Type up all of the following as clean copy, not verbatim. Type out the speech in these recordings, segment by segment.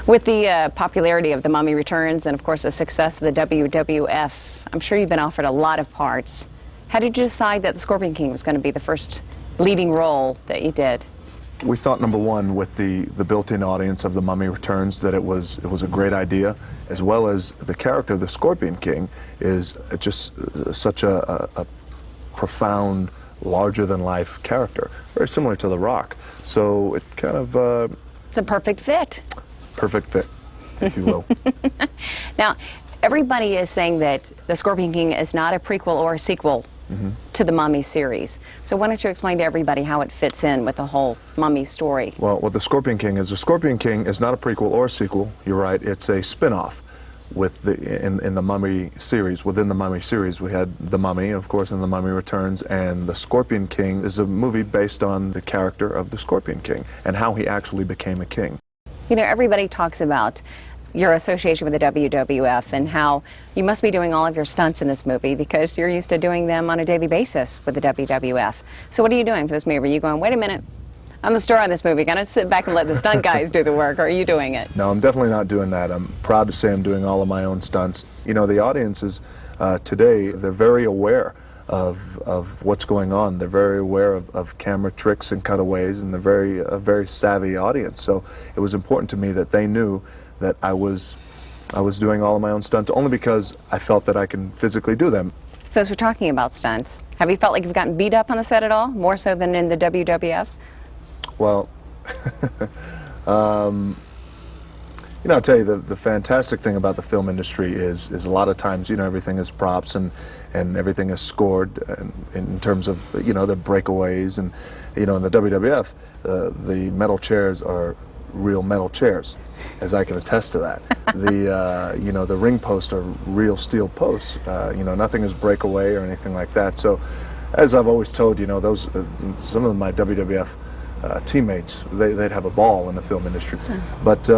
With the popularity of The Mummy Returns and, of course, the success of the WWF, I'm sure you've been offered a lot of parts. How did you decide that The Scorpion King was going to be the first leading role that you did? We thought, number one, with the built-in audience of The Mummy Returns, that it was a great idea, as well as the character of the Scorpion King is just such a profound, larger-than-life character, very similar to The Rock. So it kind of... It's a perfect fit. Perfect fit, if you will. Now, everybody is saying that The Scorpion King is not a prequel or a sequel to the Mummy series. So why don't you explain to everybody how it fits in with the whole Mummy story? Well, what The Scorpion King is not a prequel or a sequel. You're right. It's a spin-off with in the Mummy series. Within the Mummy series, we had The Mummy, of course, and The Mummy Returns, and The Scorpion King is a movie based on the character of the Scorpion King and how he actually became a king. You know, everybody talks about your association with the WWF and how you must be doing all of your stunts in this movie because you're used to doing them on a daily basis with the WWF. So what are you doing for this movie? Are you going, wait a minute, I'm the star of this movie, gonna sit back and let the stunt guys do the work, or are you doing it? No, I'm definitely not doing that. I'm proud to say I'm doing all of my own stunts. You know, the audiences today, they're very aware of what's going on. They're very aware of camera tricks and cutaways, and they're a very savvy audience. So it was important to me that they knew that I was doing all of my own stunts, only because I felt that I can physically do them. So as we're talking about stunts, have you felt like you've gotten beat up on the set at all, more so than in the WWF? Well, you know, I'll tell you, the fantastic thing about the film industry is a lot of times, you know, everything is props and everything is scored in terms of, you know, the breakaways. And, you know, in the WWF, the metal chairs are real metal chairs, as I can attest to that. You know, the ring posts are real steel posts. You know, nothing is breakaway or anything like that. So, as I've always told, you know, some of my WWF teammates, they'd have a ball in the film industry. But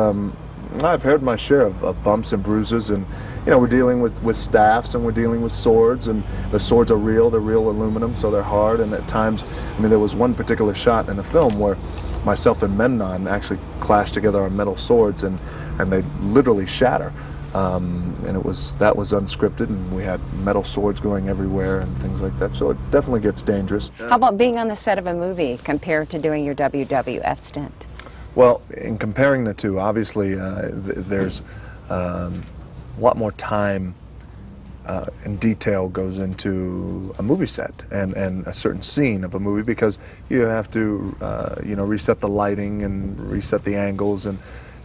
I've heard my share of bumps and bruises, and you know, we're dealing with staffs and we're dealing with swords, and the swords are real, they're real aluminum, so they're hard, and at times, I mean, there was one particular shot in the film where myself and Memnon actually clashed together our metal swords, and they literally shatter. And that was unscripted, and we had metal swords going everywhere and things like that, so it definitely gets dangerous. How about being on the set of a movie compared to doing your WWF stint? Well, in comparing the two, obviously there's a lot more time and detail goes into a movie set and a certain scene of a movie, because you have to you know, reset the lighting and reset the angles, and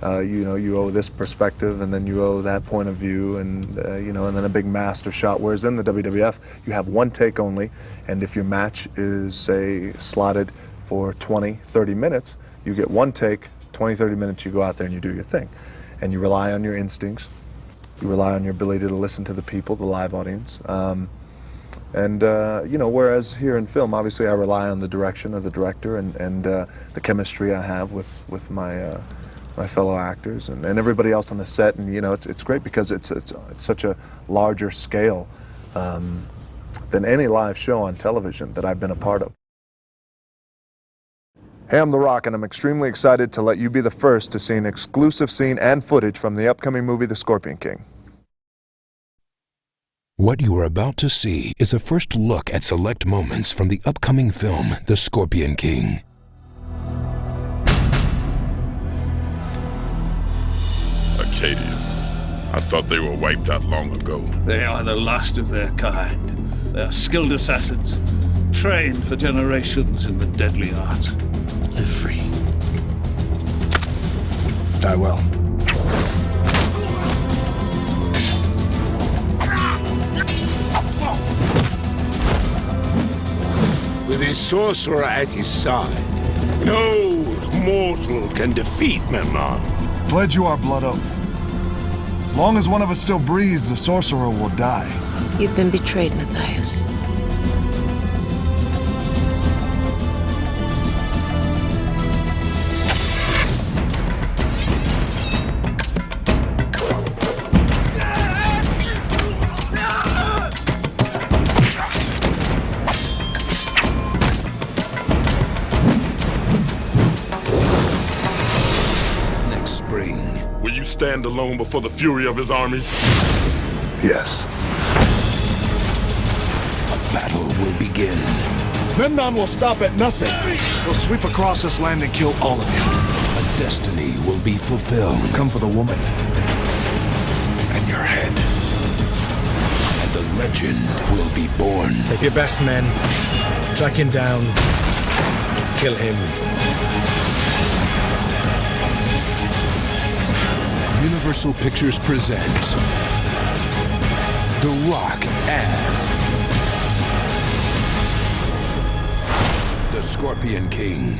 you know, you owe this perspective and then you owe that point of view, and you know, and then a big master shot. Whereas in the WWF, you have one take only, and if your match is, say, slotted for 20-30 minutes, you get one take, 20-30 minutes, you go out there and you do your thing, and you rely on your instincts, you rely on your ability to listen to the people, the live audience, and you know, whereas here in film, obviously I rely on the direction of the director and the chemistry I have with my my fellow actors and everybody else on the set. And you know, it's great because it's such a larger scale than any live show on television that I've been a part of. Hey, I'm The Rock, and I'm extremely excited to let you be the first to see an exclusive scene and footage from the upcoming movie, The Scorpion King. What you are about to see is a first look at select moments from the upcoming film, The Scorpion King. Acadians. I thought they were wiped out long ago. They are the last of their kind. They are skilled assassins, trained for generations in the deadly art. Live free. Die well. With his sorcerer at his side, no mortal can defeat Memnon. Pledge you our blood oath. As long as one of us still breathes, the sorcerer will die. You've been betrayed, Matthias. Next spring. Will stand alone before the fury of his armies? Yes. A battle will begin. Memnon will stop at nothing. He'll sweep across this land and kill all of you. A destiny will be fulfilled. Come for the woman. And your head. And a legend will be born. Take your best men, track him down, kill him. Universal Pictures presents The Rock as the Scorpion King.